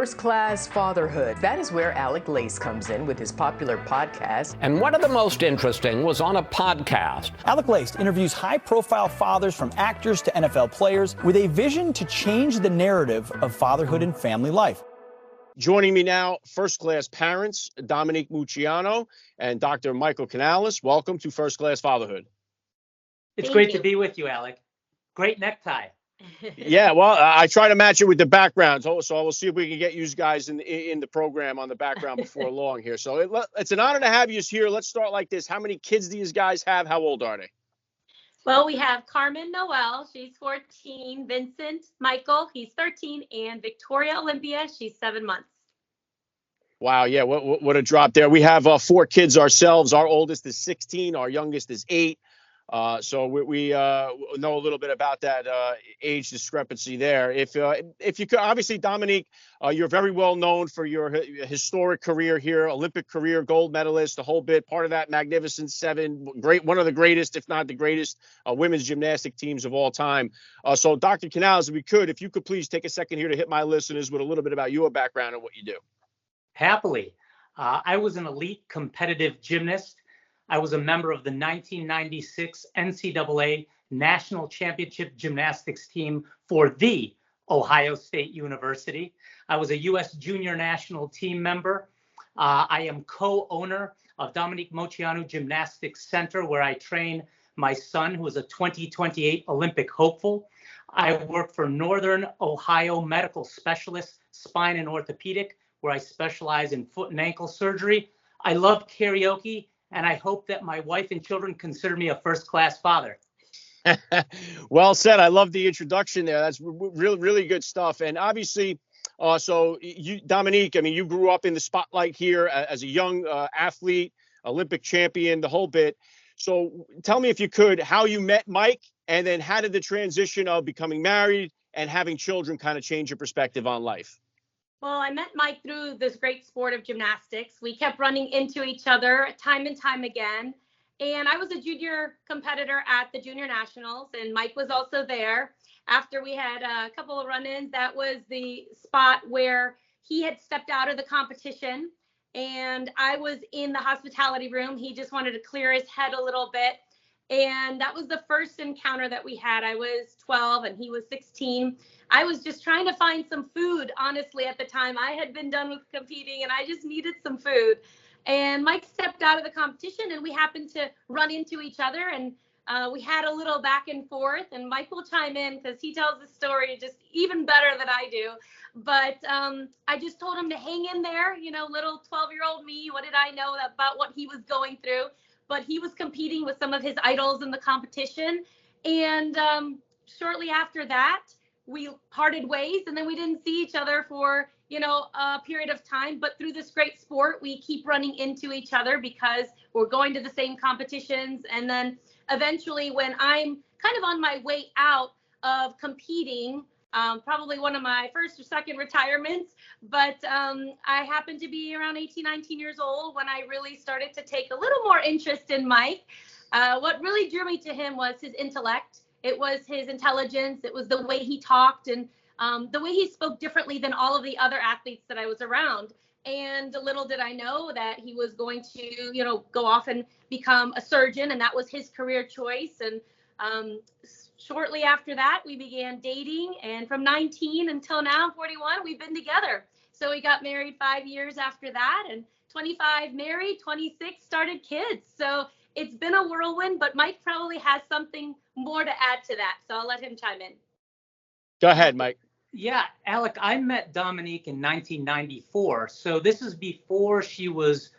First Class Fatherhood. That is where Alec Lace comes in with his popular podcast. And one of the most interesting was on a podcast. Alec Lace interviews high-profile fathers from actors to NFL players with a vision to change the narrative of fatherhood and family life. Joining me now, First Class parents, Dominique Moceanu and Dr. Michael Canales. Welcome to First Class Fatherhood. It's great to be with you, Alec. Great necktie. Yeah, well, I try to match it with the background, so we'll see if we can get you guys in the program on the background before long here. So it's an honor to have you here. Let's start like this. How many kids do you guys have? How old are they? Well, we have Carmen Noel, she's 14, Vincent Michael, he's 13, and Victoria Olympia, she's 7 months. Wow, yeah, what a drop there. We have 4 kids ourselves. Our oldest is 16, our youngest is 8. So we know a little bit about that age discrepancy there. If you could, obviously, Dominique, you're very well known for your historic career here, Olympic career, gold medalist, the whole bit, part of that Magnificent Seven, one of the greatest, if not the greatest, women's gymnastic teams of all time. So, Dr. Canales, if you could please take a second here to hit my listeners with a little bit about your background and what you do. Happily. I was an elite competitive gymnast. I was a member of the 1996 NCAA National Championship Gymnastics team for the Ohio State University. I was a U.S. Junior National Team member. I am co-owner of Dominique Moceanu Gymnastics Center, where I train my son, who is a 2028 Olympic hopeful. I work for Northern Ohio Medical Specialist Spine and Orthopedic, where I specialize in foot and ankle surgery. I love karaoke, and I hope that my wife and children consider me a first-class father. Well said. I love the introduction there. That's really, really good stuff. And obviously, so you, Dominique, I mean, you grew up in the spotlight here as a young athlete, Olympic champion, the whole bit. So tell me, if you could, how you met Mike, and then how did the transition of becoming married and having children kind of change your perspective on life? Well, I met Mike through this great sport of gymnastics. We kept running into each other time and time again. And I was a junior competitor at the Junior Nationals, and Mike was also there. After we had a couple of run-ins, that was the spot where he had stepped out of the competition, and I was in the hospitality room. He just wanted to clear his head a little bit. And that was the first encounter that we had. I was 12 and he was 16. I was just trying to find some food, honestly, at the time. I had been done with competing and I just needed some food. And Mike stepped out of the competition and we happened to run into each other, and we had a little back and forth, and Mike will chime in because he tells the story just even better than I do. But I just told him to hang in there, little 12-year-old me. What did I know about what he was going through? But he was competing with some of his idols in the competition. And shortly after that, we parted ways, and then we didn't see each other for, a period of time. But through this great sport, we keep running into each other because we're going to the same competitions. And then eventually, when I'm kind of on my way out of competing, probably one of my first or second retirements, but I happened to be around 18, 19 years old when I really started to take a little more interest in Mike. What really drew me to him was his intellect. It was his intelligence. It was the way he talked, and the way he spoke differently than all of the other athletes that I was around. And little did I know that he was going to, go off and become a surgeon, and that was his career choice. And shortly after that, we began dating, and from 19 until now, 41, we've been together. So we got married 5 years after that, and 25 married, 26 started kids. So it's been a whirlwind, but Mike probably has something more to add to that. So I'll let him chime in. Go ahead, Mike. Yeah, Alec, I met Dominique in 1994. So this is before she was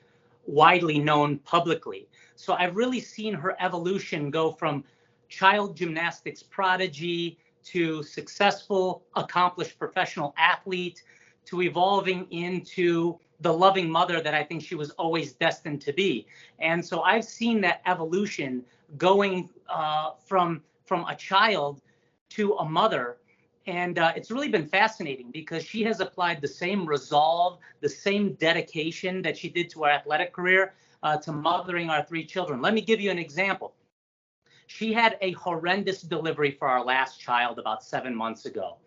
widely known publicly. So I've really seen her evolution go from child gymnastics prodigy to successful, accomplished professional athlete to evolving into the loving mother that I think she was always destined to be. And so I've seen that evolution going from a child to a mother. And it's really been fascinating because she has applied the same resolve, the same dedication that she did to her athletic career to mothering our 3 children. Let me give you an example. She had a horrendous delivery for our last child about 7 months ago.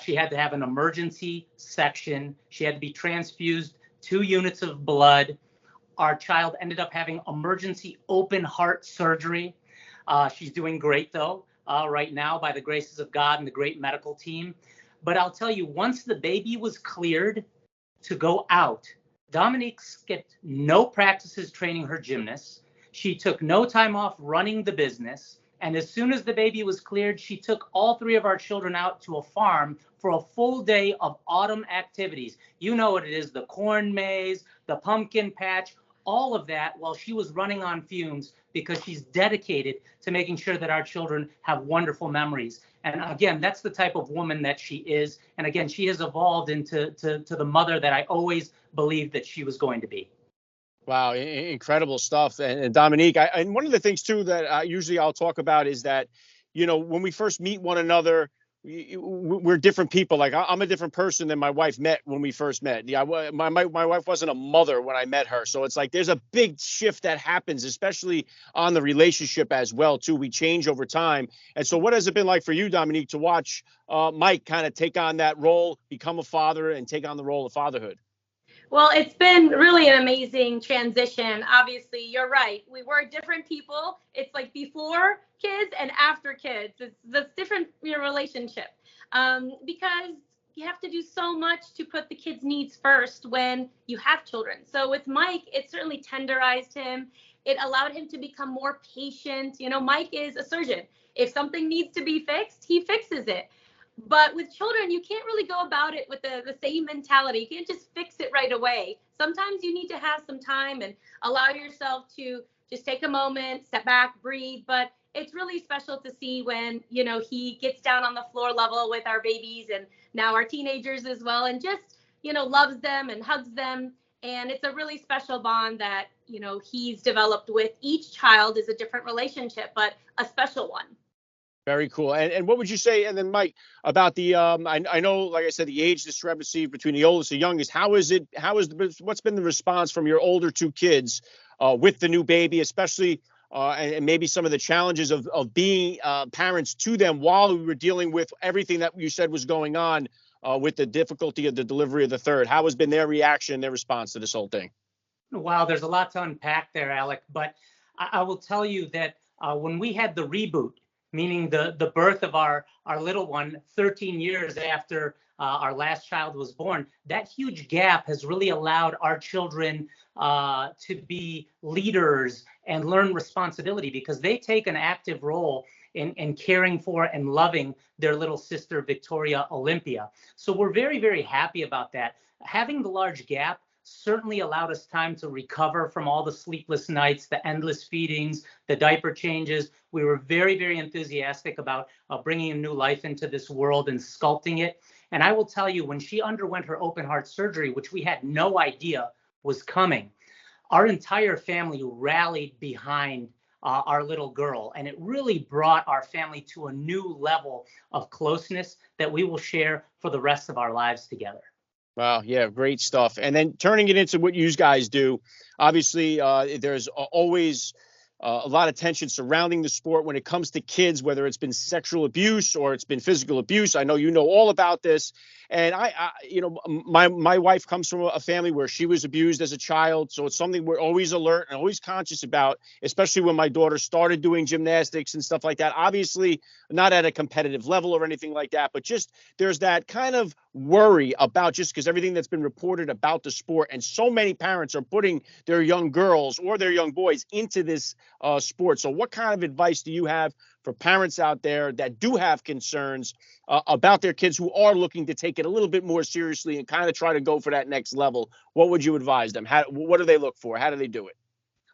She had to have an emergency section. She had to be transfused 2 units of blood. Our child ended up having emergency open heart surgery. She's doing great, though, right now, by the graces of God and the great medical team. But I'll tell you, once the baby was cleared to go out, Dominique skipped no practices training her gymnasts. She took no time off running the business. And as soon as the baby was cleared, she took all 3 of our children out to a farm for a full day of autumn activities. You know what it is, the corn maze, the pumpkin patch, all of that while she was running on fumes, because she's dedicated to making sure that our children have wonderful memories. And again, that's the type of woman that she is. And again, she has evolved into the mother that I always believed that she was going to be. Wow, incredible stuff. And Dominique, and one of the things too that usually I'll talk about is that, when we first meet one another, we're different people. Like I'm a different person than my wife met when we first met. Yeah, my wife wasn't a mother when I met her, so it's like there's a big shift that happens, especially on the relationship as well too. We change over time. And so, what has it been like for you, Dominique, to watch Mike kind of take on that role, become a father, and take on the role of fatherhood? Well, it's been really an amazing transition. Obviously, you're right. We were different people. It's like before kids and after kids. It's this different relationship because you have to do so much to put the kids' needs first when you have children. So with Mike, it certainly tenderized him. It allowed him to become more patient. Mike is a surgeon. If something needs to be fixed, he fixes it. But with children, you can't really go about it with the same mentality. You can't just fix it right away. Sometimes you need to have some time and allow yourself to just take a moment, step back, breathe. But it's really special to see when, he gets down on the floor level with our babies and now our teenagers as well, and just, loves them and hugs them. And it's a really special bond that, he's developed with each child. Is a different relationship, but a special one. Very cool. And what would you say, and then Mike, about the I know, like I said, the age discrepancy between the oldest and youngest. What's been the response from your older 2 kids with the new baby, especially and maybe some of the challenges of being parents to them while we were dealing with everything that you said was going on with the difficulty of the delivery of the third? How has been their reaction, their response to this whole thing? Wow, there's a lot to unpack there, Alec. But I will tell you that when we had the reboot, meaning the birth of our little one 13 years after our last child was born, that huge gap has really allowed our children to be leaders and learn responsibility, because they take an active role in caring for and loving their little sister, Victoria Olympia. So we're very, very happy about that. Having the large gap certainly allowed us time to recover from all the sleepless nights, the endless feedings, the diaper changes. We were very, very enthusiastic about bringing a new life into this world and sculpting it. And I will tell you, when she underwent her open heart surgery, which we had no idea was coming, our entire family rallied behind our little girl. And it really brought our family to a new level of closeness that we will share for the rest of our lives together. Wow. Yeah. Great stuff. And then turning it into what you guys do, obviously, there's always a lot of tension surrounding the sport when it comes to kids, whether it's been sexual abuse or it's been physical abuse. I know you know all about this. And my wife comes from a family where she was abused as a child. So it's something we're always alert and always conscious about, especially when my daughter started doing gymnastics and stuff like that. Obviously, not at a competitive level or anything like that, but just there's that kind of worry about, just because everything that's been reported about the sport, and so many parents are putting their young girls or their young boys into this sport. So what kind of advice do you have for parents out there that do have concerns about their kids who are looking to take it a little bit more seriously and kind of try to go for that next level? What would you advise them? What do they look for? How do they do it?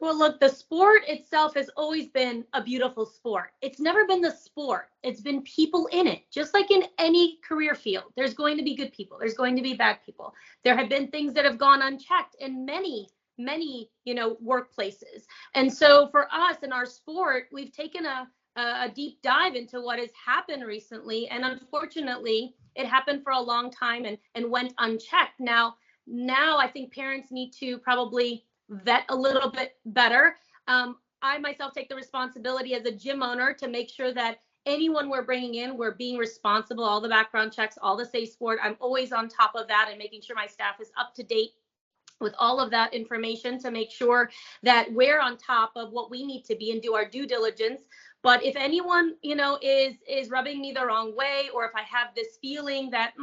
Well, look, the sport itself has always been a beautiful sport. It's never been the sport. It's been people in it. Just like in any career field, there's going to be good people. There's going to be bad people. There have been things that have gone unchecked in many workplaces. And so for us in our sport, we've taken a deep dive into what has happened recently. And unfortunately, it happened for a long time and went unchecked. Now I think parents need to probably vet a little bit better. I myself take the responsibility as a gym owner to make sure that anyone we're bringing in, we're being responsible, all the background checks, all the safe sport. I'm always on top of that and making sure my staff is up to date with all of that information to make sure that we're on top of what we need to be and do our due diligence. But if anyone, is rubbing me the wrong way, or if I have this feeling that,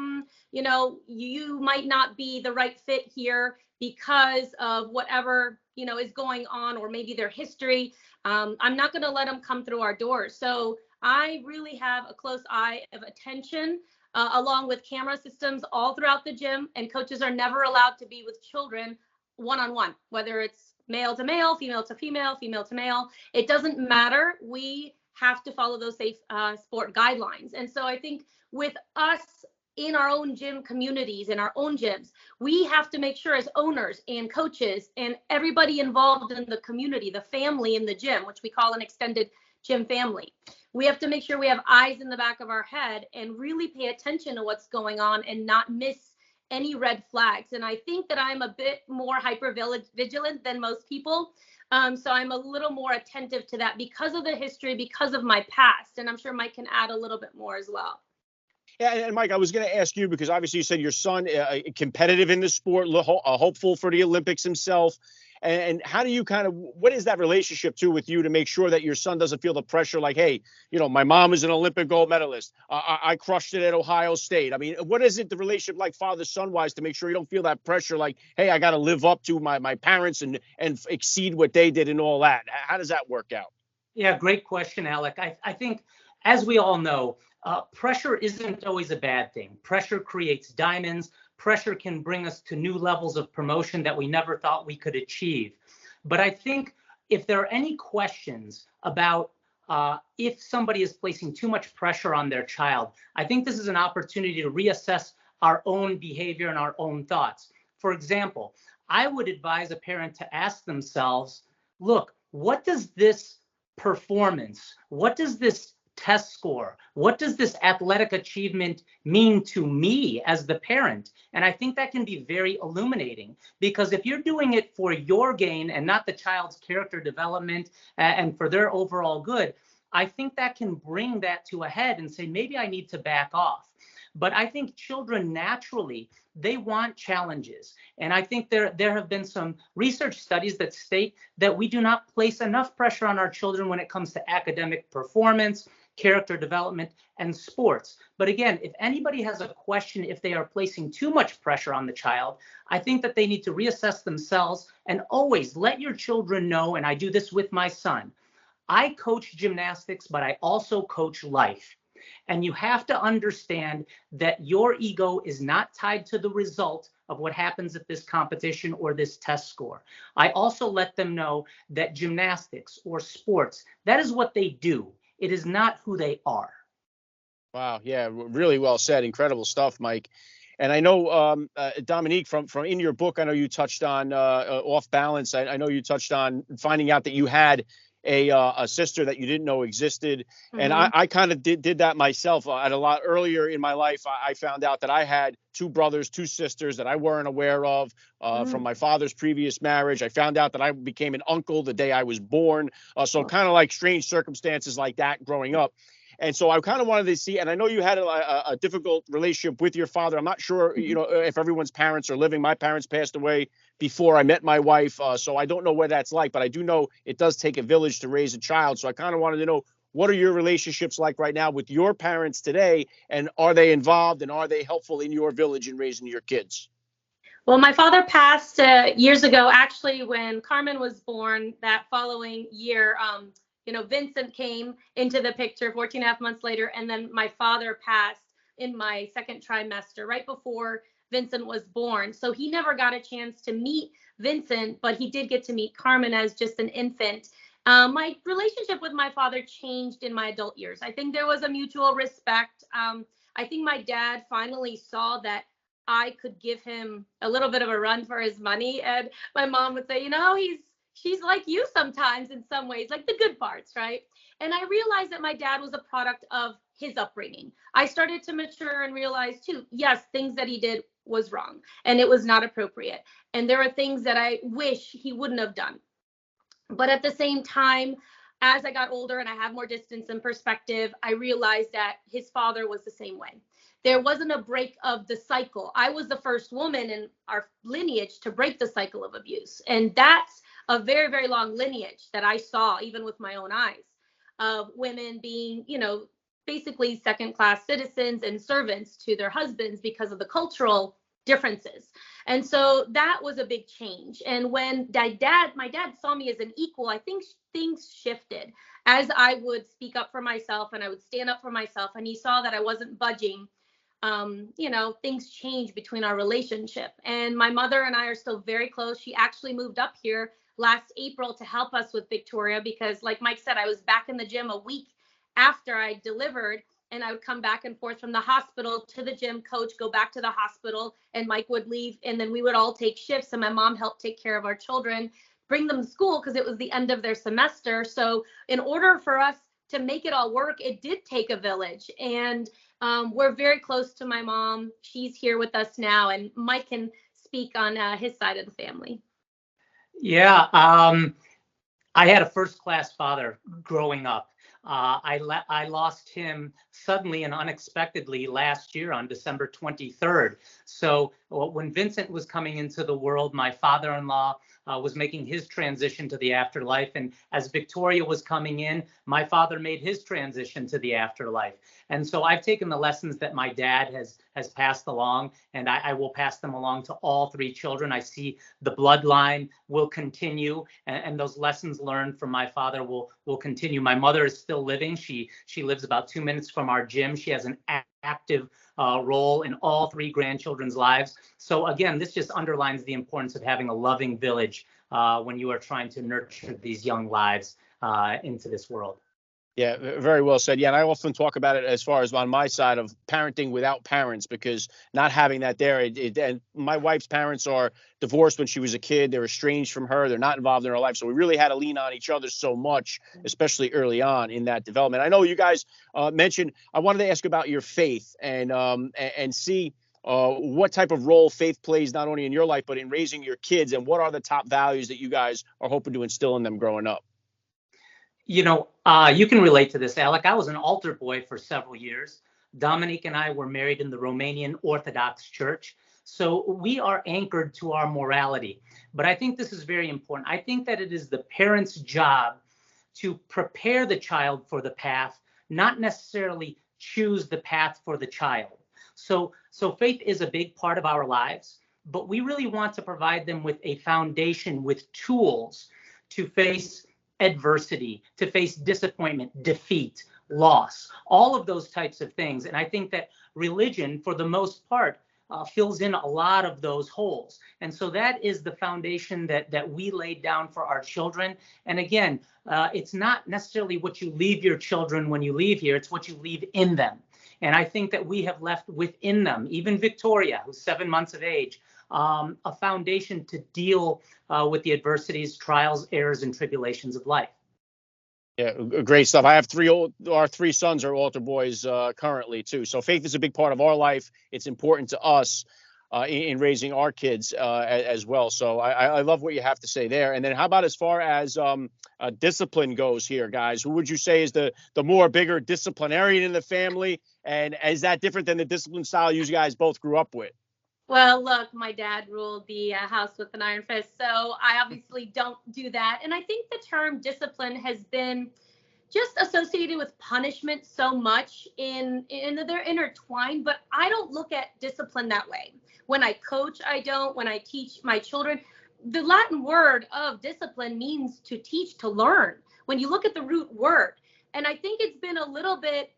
you might not be the right fit here because of whatever, is going on, or maybe their history, I'm not going to let them come through our doors. So I really have a close eye of attention, along with camera systems all throughout the gym, and coaches are never allowed to be with children one-on-one, whether it's male to male, female to female, female to male. It doesn't matter. We have to follow those safe sport guidelines. And so I think with us in our own gym communities, in our own gyms, we have to make sure as owners and coaches and everybody involved in the community, the family in the gym, which we call an extended gym family, we have to make sure we have eyes in the back of our head and really pay attention to what's going on and not miss any red flags. And I think that I'm a bit more hyper vigilant than most people. So I'm a little more attentive to that because of the history, because of my past. And I'm sure Mike can add a little bit more as well. Yeah, and Mike, I was going to ask you, because obviously you said your son competitive in the sport, hopeful for the Olympics himself. And how do you what is that relationship with you to make sure that your son doesn't feel the pressure like, hey, my mom is an Olympic gold medalist. I crushed it at Ohio State. I mean, what is it, the relationship like father-son wise, to make sure you don't feel that pressure like, hey, I got to live up to my parents and exceed what they did and all that? How does that work out? Yeah, great question, Alec. I think, as we all know, pressure isn't always a bad thing. Pressure creates diamonds. Pressure can bring us to new levels of promotion that we never thought we could achieve. But I think if there are any questions about if somebody is placing too much pressure on their child, I think this is an opportunity to reassess our own behavior and our own thoughts. For example, I would advise a parent to ask themselves, look, what does this performance, what does this test score, what does this athletic achievement mean to me as the parent? And I think that can be very illuminating, because if you're doing it for your gain and not the child's character development and for their overall good, I think that can bring that to a head and say, maybe I need to back off. But I think children naturally, they want challenges. And I think there have been some research studies that state that we do not place enough pressure on our children when it comes to academic performance, character development, and sports. But again, if anybody has a question if they are placing too much pressure on the child, I think that they need to reassess themselves and always let your children know, and I do this with my son, I coach gymnastics, but I also coach life. And you have to understand that your ego is not tied to the result of what happens at this competition or this test score. I also let them know that gymnastics or sports, that is what they do. It is not who they are. Wow. Yeah, really well said. Incredible stuff, Mike. And I know, Dominique, from in your book, I know you touched on off balance. I know you touched on finding out that you had a sister that you didn't know existed. Mm-hmm. And I kind of did that myself at a lot earlier in my life. I found out that I had two brothers, two sisters that I weren't aware of from my father's previous marriage. I found out that I became an uncle the day I was born. So kind of like strange circumstances like that growing up. And so I kind of wanted to see, and I know you had a difficult relationship with your father. I'm not sure, if everyone's parents are living. My parents passed away before I met my wife, so I don't know what that's like. But I do know it does take a village to raise a child. So I kind of wanted to know, what are your relationships like right now with your parents today? And are they involved, and are they helpful in your village in raising your kids? Well, my father passed years ago, actually, when Carmen was born. That following year, Vincent came into the picture 14 and a half months later, and then my father passed in my second trimester, right before Vincent was born. So he never got a chance to meet Vincent, but he did get to meet Carmen as just an infant. My relationship with my father changed in my adult years. I think there was a mutual respect. I think my dad finally saw that I could give him a little bit of a run for his money. And my mom would say, she's like you sometimes in some ways, like the good parts, right? And I realized that my dad was a product of his upbringing. I started to mature and realize too, yes, things that he did was wrong and it was not appropriate. And there are things that I wish he wouldn't have done. But at the same time, as I got older and I have more distance and perspective, I realized that his father was the same way. There wasn't a break of the cycle. I was the first woman in our lineage to break the cycle of abuse. And that's a very, very long lineage that I saw, even with my own eyes, of women being, basically second-class citizens and servants to their husbands because of the cultural differences. And so that was a big change. And when my dad saw me as an equal, I think things shifted as I would speak up for myself and I would stand up for myself. And he saw that I wasn't budging. Things changed between our relationship. And my mother and I are still very close. She actually moved up here last April to help us with Victoria because, like Mike said, I was back in the gym a week after I delivered, and I would come back and forth from the hospital to the gym, coach, go back to the hospital, and Mike would leave, and then we would all take shifts, and my mom helped take care of our children, bring them to school because it was the end of their semester. So in order for us to make it all work, it did take a village, and we're very close to my mom. She's here with us now, and Mike can speak on his side of the family. Yeah, I had a first-class father growing up. I lost him suddenly and unexpectedly last year on December 23rd. So when Vincent was coming into the world, my father-in-law was making his transition to the afterlife. And as Victoria was coming in, my father made his transition to the afterlife. And so I've taken the lessons that my dad has passed along, and I will pass them along to all three children. I see the bloodline will continue, and those lessons learned from my father will continue. My mother is still living. She lives about 2 minutes from our gym. She has an active role in all three grandchildren's lives. So again, this just underlines the importance of having a loving village when you are trying to nurture these young lives into this world. Yeah, very well said. Yeah, and I often talk about it as far as on my side of parenting without parents, because not having that there, and my wife's parents are divorced when she was a kid. They're estranged from her. They're not involved in her life. So we really had to lean on each other so much, especially early on in that development. I know you guys mentioned, I wanted to ask about your faith and see what type of role faith plays not only in your life, but in raising your kids, and what are the top values that you guys are hoping to instill in them growing up? You can relate to this, Alec. I was an altar boy for several years. Dominique and I were married in the Romanian Orthodox Church. So we are anchored to our morality. But I think this is very important. I think that it is the parent's job to prepare the child for the path, not necessarily choose the path for the child. So faith is a big part of our lives, but we really want to provide them with a foundation, with tools to face adversity, to face disappointment, defeat, loss, all of those types of things. And I think that religion, for the most part, fills in a lot of those holes. And so that is the foundation that we laid down for our children. And again, it's not necessarily what you leave your children when you leave here, it's what you leave in them. And I think that we have left within them, even Victoria, who's 7 months of age, a foundation to deal with the adversities, trials, errors, and tribulations of life. Yeah, great stuff. I have our three sons are altar boys currently too. So faith is a big part of our life. It's important to us in raising our kids as well. So I love what you have to say there. And then how about as far as discipline goes here, guys? Who would you say is the more bigger disciplinarian in the family? And is that different than the discipline style you guys both grew up with? Well, look, my dad ruled the house with an iron fist, so I obviously don't do that. And I think the term discipline has been just associated with punishment so much in they're intertwined, but I don't look at discipline that way. When I coach, I don't. When I teach my children, the Latin word of discipline means to teach, to learn. When you look at the root word, and I think it's been a little bit,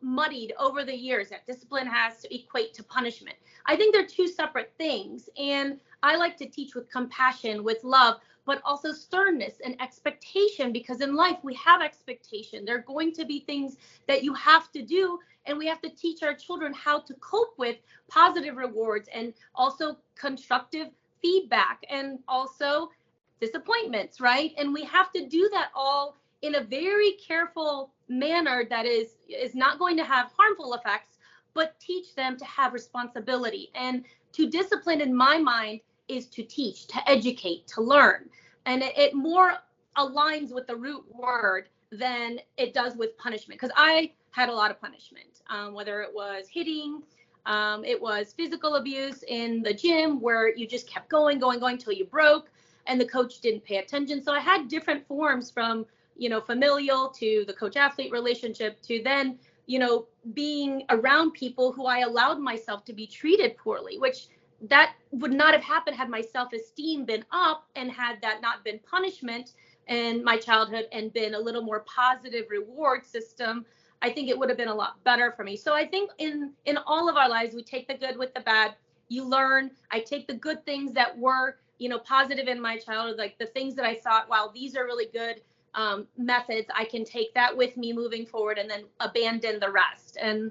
muddied over the years that discipline has to equate to punishment. I think they're two separate things. And I like to teach with compassion, with love, but also sternness and expectation, because in life we have expectation. There are going to be things that you have to do, and we have to teach our children how to cope with positive rewards and also constructive feedback and also disappointments, right? And we have to do that all in a very careful manner that is not going to have harmful effects, but teach them to have responsibility. And to discipline, in my mind, is to teach, to educate, to learn. And it more aligns with the root word than it does with punishment. Because I had a lot of punishment, whether it was hitting, it was physical abuse in the gym where you just kept going till you broke and the coach didn't pay attention. So I had different forms from, familial to the coach-athlete relationship to then, being around people who I allowed myself to be treated poorly, which that would not have happened had my self-esteem been up and had that not been punishment in my childhood and been a little more positive reward system. I think it would have been a lot better for me. So I think in all of our lives, we take the good with the bad. You learn. I take the good things that were, positive in my childhood, like the things that I thought, wow, these are really good methods. I can take that with me moving forward and then abandon the rest. And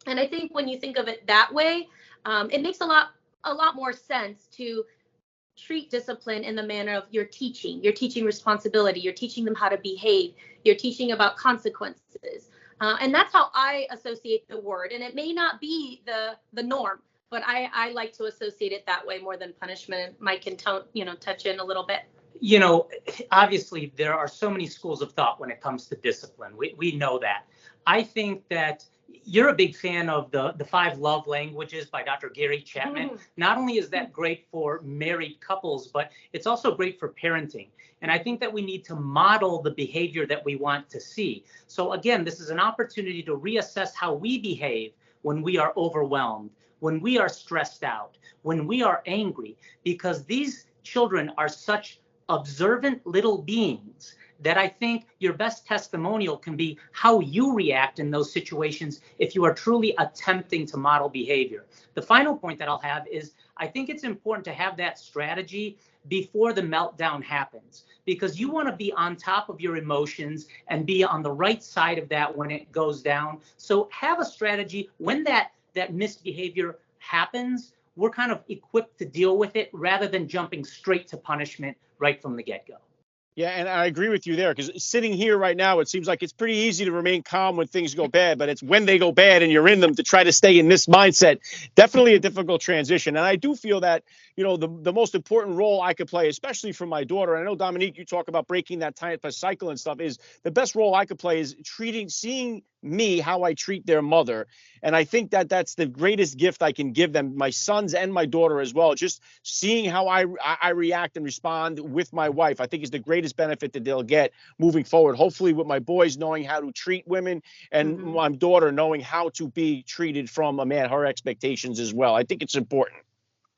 I think when you think of it that way, it makes a lot more sense to treat discipline in the manner of you're teaching responsibility, you're teaching them how to behave, you're teaching about consequences. And that's how I associate the word. And it may not be the norm, but I like to associate it that way more than punishment. Mike can touch in a little bit. Obviously, there are so many schools of thought when it comes to discipline. We know that. I think that you're a big fan of the 5 love languages by Dr. Gary Chapman. Mm-hmm. Not only is that great for married couples, but it's also great for parenting. And I think that we need to model the behavior that we want to see. So again, this is an opportunity to reassess how we behave when we are overwhelmed, when we are stressed out, when we are angry, because these children are such observant little beings that I think your best testimonial can be how you react in those situations if you are truly attempting to model behavior. The final point that I'll have is I think it's important to have that strategy before the meltdown happens, because you want to be on top of your emotions and be on the right side of that when it goes down. So have a strategy when that misbehavior happens. We're kind of equipped to deal with it rather than jumping straight to punishment right from the get-go. Yeah, and I agree with you there, because sitting here right now, it seems like it's pretty easy to remain calm when things go bad, but it's when they go bad and you're in them to try to stay in this mindset. Definitely a difficult transition. And I do feel that, the most important role I could play, especially for my daughter, and I know, Dominique, you talk about breaking that type of cycle and stuff, is the best role I could play is seeing me how I treat their mother. And I think that that's the greatest gift I can give them, my sons and my daughter as well. Just seeing how I react and respond with my wife, I think is the greatest benefit that they'll get moving forward. Hopefully with my boys knowing how to treat women and my daughter knowing how to be treated from a man, her expectations as well. I think it's important.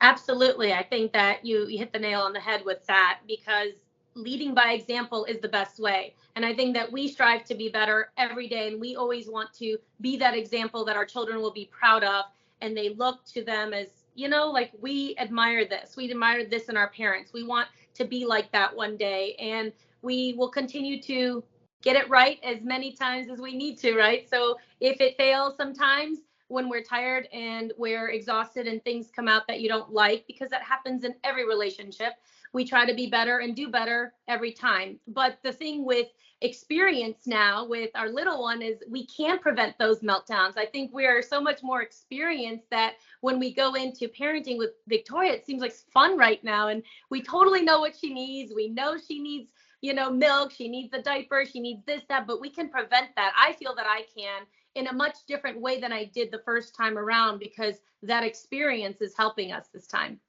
Absolutely. I think that you hit the nail on the head with that, because leading by example is the best way. And I think that we strive to be better every day. And we always want to be that example that our children will be proud of. And they look to them as, like, we admire this. We admire this in our parents. We want to be like that one day. And we will continue to get it right as many times as we need to, right? So if it fails sometimes, when we're tired and we're exhausted and things come out that you don't like, because that happens in every relationship, we try to be better and do better every time. But the thing with experience now with our little one is we can prevent those meltdowns. I think we are so much more experienced that when we go into parenting with Victoria, it seems like it's fun right now. And we totally know what she needs. We know she needs, milk. She needs a diaper. She needs this, that, but we can prevent that. I feel that I can in a much different way than I did the first time around, because that experience is helping us this time.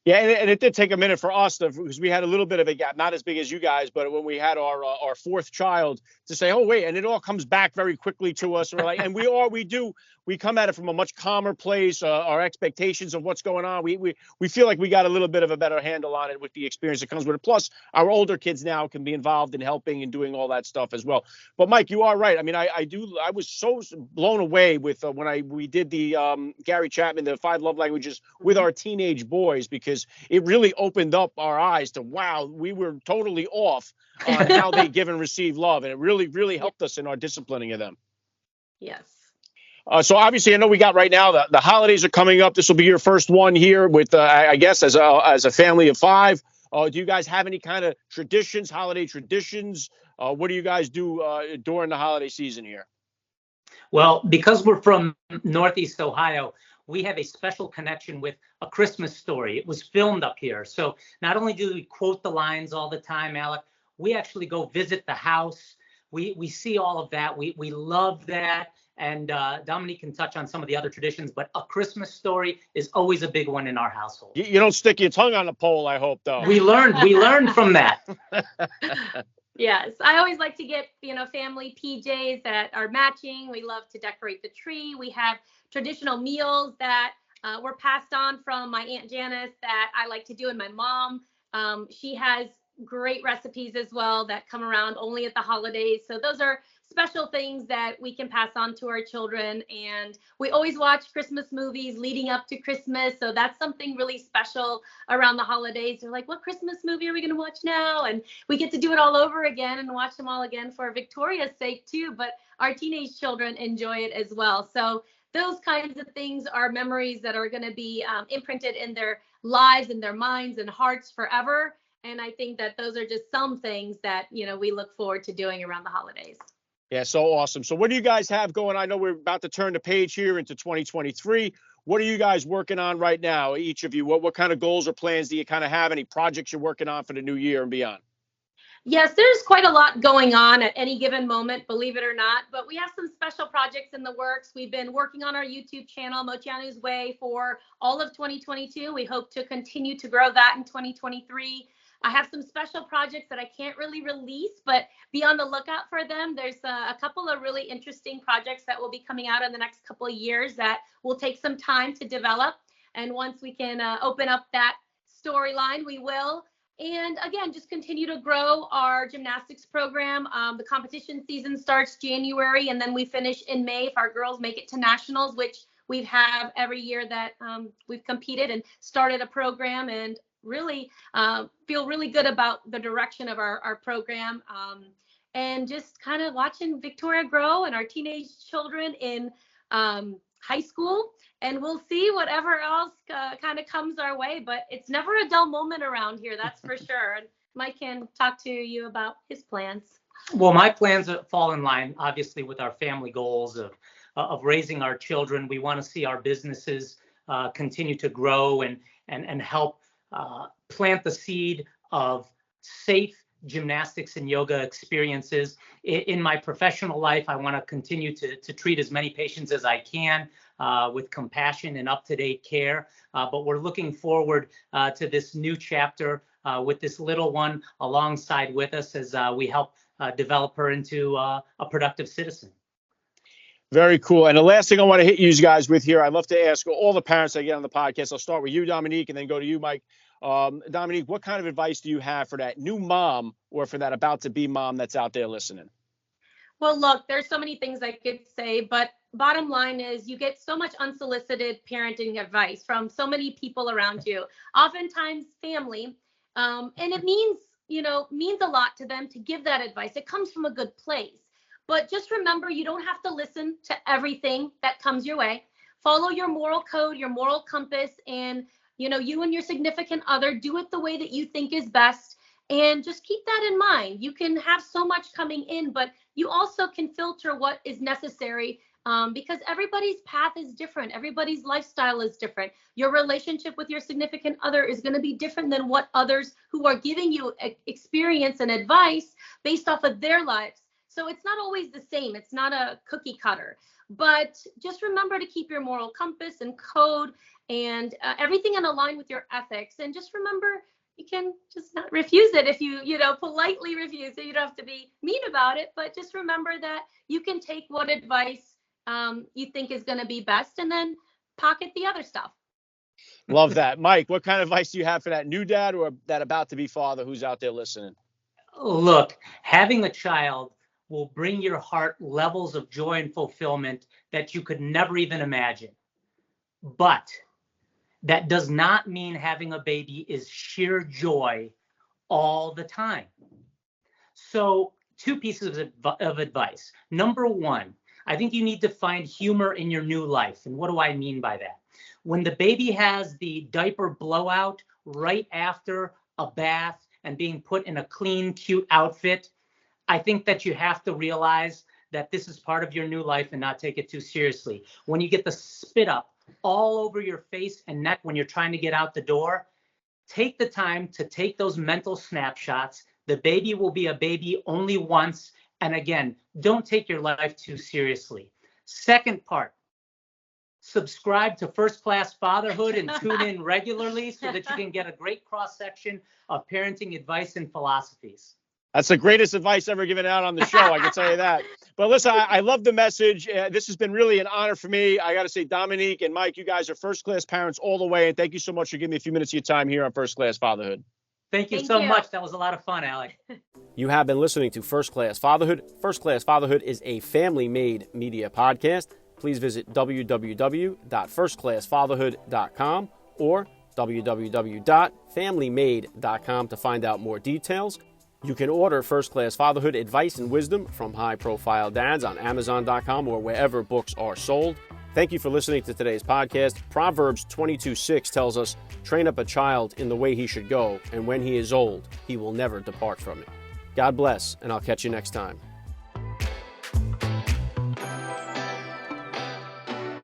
Yeah, and it did take a minute for us because we had a little bit of a gap, not as big as you guys, but when we had our fourth child, to say, oh wait, and it all comes back very quickly to us. We're like, and we come at it from a much calmer place. Our expectations of what's going on, we feel like we got a little bit of a better handle on it with the experience that comes with it. Plus, our older kids now can be involved in helping and doing all that stuff as well. But Mike, you are right. I mean, I was so blown away with when we did the Gary Chapman, the 5 love languages with our teenage boys, because it really opened up our eyes to, wow, we were totally off on how they give and receive love. And it really, really helped us in our disciplining of them. Yes. So obviously, I know we got right now the holidays are coming up. This will be your first one here with, I guess, as a family of 5. Do you guys have any kind of traditions, holiday traditions? What do you guys do during the holiday season here? Well, because we're from Northeast Ohio, we have a special connection with A Christmas Story. It was filmed up here. So not only do we quote the lines all the time, Alec, we actually go visit the house. we see all of that. We love that. And Dominique can touch on some of the other traditions, but A Christmas Story is always a big one in our household. You don't stick your tongue on the pole, I hope, though. We learned from that. Yes, I always like to get, family PJs that are matching. We love to decorate the tree. We have traditional meals that were passed on from my Aunt Janice that I like to do, and my mom. She has great recipes as well that come around only at the holidays. So those are special things that we can pass on to our children. And we always watch Christmas movies leading up to Christmas. So that's something really special around the holidays. They're like, what Christmas movie are we going to watch now? And we get to do it all over again and watch them all again for Victoria's sake too. But our teenage children enjoy it as well. So those kinds of things are memories that are going to be imprinted in their lives and their minds and hearts forever. And I think that those are just some things that, we look forward to doing around the holidays. Yeah, so awesome. So what do you guys have going? I know we're about to turn the page here into 2023. What are you guys working on right now, each of you? What kind of goals or plans do you kind of have? Any projects you're working on for the new year and beyond? Yes, there's quite a lot going on at any given moment, believe it or not, but we have some special projects in the works. We've been working on our YouTube channel, Moceanu's Way, for all of 2022. We hope to continue to grow that in 2023. I have some special projects that I can't really release, but be on the lookout for them. There's a couple of really interesting projects that will be coming out in the next couple of years that will take some time to develop. And once we can open up that storyline, we will. And again, just continue to grow our gymnastics program. The competition season starts January, and then we finish in May if our girls make it to nationals, which we have every year that we've competed and started a program, and really feel really good about the direction of our program, and just kind of watching Victoria grow and our teenage children in high school. And we'll see whatever else kind of comes our way, but it's never a dull moment around here, that's for sure. And Mike can talk to you about his plans. Well, my plans fall in line, obviously, with our family goals of raising our children. We want to see our businesses continue to grow and help plant the seed of safe gymnastics and yoga experiences. In my professional life, I want to continue to treat as many patients as I can with compassion and up-to-date care. But we're looking forward to this new chapter with this little one alongside with us as we help develop her into a productive citizen. Very cool. And the last thing I want to hit you guys with here, I'd love to ask all the parents that get on the podcast. I'll start with you, Dominique, and then go to you, Mike. Dominique, what kind of advice do you have for that new mom or for that about to be mom that's out there listening? Well, look, there's so many things I could say, but bottom line is you get so much unsolicited parenting advice from so many people around you, oftentimes family, and it means a lot to them to give that advice. It comes from a good place. But just remember, you don't have to listen to everything that comes your way. Follow your moral code, your moral compass, and you and your significant other, do it the way that you think is best. And just keep that in mind. You can have so much coming in, but you also can filter what is necessary because everybody's path is different. Everybody's lifestyle is different. Your relationship with your significant other is going to be different than what others who are giving you experience and advice based off of their lives. So it's not always the same. It's not a cookie cutter. But just remember to keep your moral compass and code and everything in line with your ethics. And just remember, you can just not refuse it if you politely refuse it. You don't have to be mean about it, but just remember that you can take what advice you think is going to be best and then pocket the other stuff. Love that. Mike, what kind of advice do you have for that new dad or that about to be father who's out there listening? Look, having a child will bring your heart levels of joy and fulfillment that you could never even imagine. But that does not mean having a baby is sheer joy all the time. So 2 pieces of advice. Number 1, I think you need to find humor in your new life. And what do I mean by that? When the baby has the diaper blowout right after a bath and being put in a clean, cute outfit, I think that you have to realize that this is part of your new life and not take it too seriously. When you get the spit up all over your face and neck when you're trying to get out the door, take the time to take those mental snapshots. The baby will be a baby only once, And again, don't take your life too seriously. Second part, subscribe to First Class Fatherhood and tune in regularly so that you can get a great cross-section of parenting advice and philosophies. That's the greatest advice ever given out on the show, I can tell you that. But listen, I love the message. This has been really an honor for me. I got to say, Dominique and Mike, you guys are first-class parents all the way, and thank you so much for giving me a few minutes of your time here on First Class Fatherhood. Thank you so much. That was a lot of fun, Alec. You have been listening to First Class Fatherhood. First Class Fatherhood is a family-made media podcast. Please visit www.firstclassfatherhood.com or www.familymade.com to find out more details. You can order First Class Fatherhood advice and wisdom from high-profile dads on Amazon.com or wherever books are sold. Thank you for listening to today's podcast. Proverbs 22:6 tells us, train up a child in the way he should go, and when he is old, he will never depart from it. God bless, and I'll catch you next time.